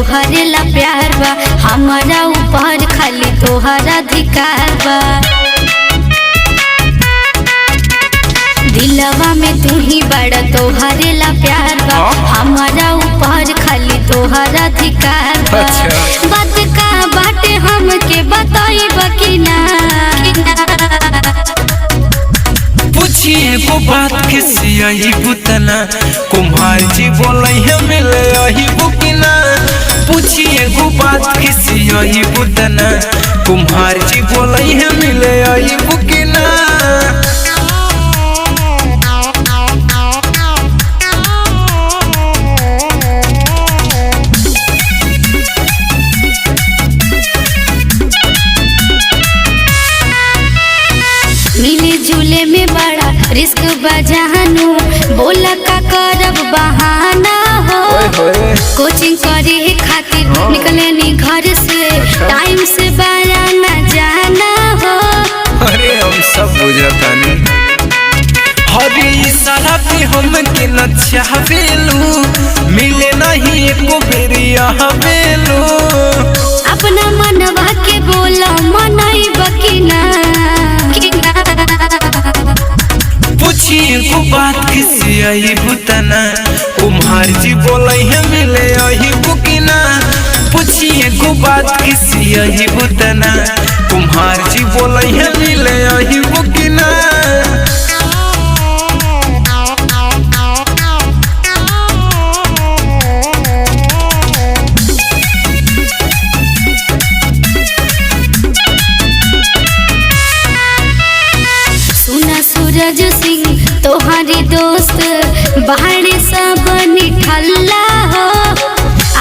तोहरे ला प्यार बा, हमारा ऊपर खाली तोहरा अधिकार बा। दिलवा में तू ही बड़ा, तोहरे ला प्यार बा, हमारा ऊपर खाली तोहरा अधिकार बा। बात का बाटे हमके बताई बकी ना, पूछिए वो बात किसी आई बुतना, कुम्हार जी बोले है मिले आई बुकिना। पूछिए वो बात किसी आई बुतना, कुम्हार जी बोले है मिले आई बुकिना। मिले जुले में बड़ा रिस्क बजानू, बोला का करब बहाना हो। कोचिंग करे खातिर निकले नी घर से, टाइम से बाया न जाना हो। अरे हम सब बुझता नहीं, हरी सारा पे हम के न चाहबेलू, मिले नहीं एको बेरिया हवेलू। अपना मनवा के बोला मनई बकीना, पूछिए वो बात किसी आई बुतना, कुम्हार जी बोले है मिले आई बुकिना। पूछिए वो बात किसी आई बुतना, कुम्हार जी बोले है मिले आई बुकिना। सूरज सिंह तोहारी दोस्त बाहर सब निठल्ला हो।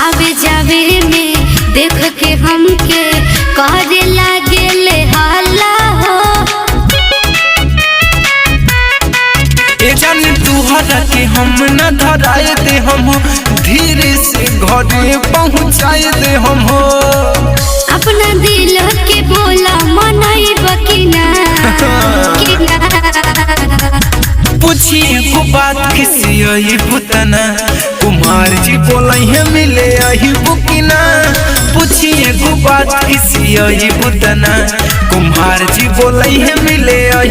आवे जावे में देख के हमके करे लागे ले हल्ला हो। ए जान तुहरा के हम न धराए दे, हम धीरे से घरे पहुँचाए दे हम हो। अपना दिल के बोला मनई बकीना, पूछिए वो बात किसी आई बुतना, कुम्हार जी बोले है मिले आई बुकिना। पूछिए वो बात किसी आई बुतना, कुम्हार जी बोले है मिले आई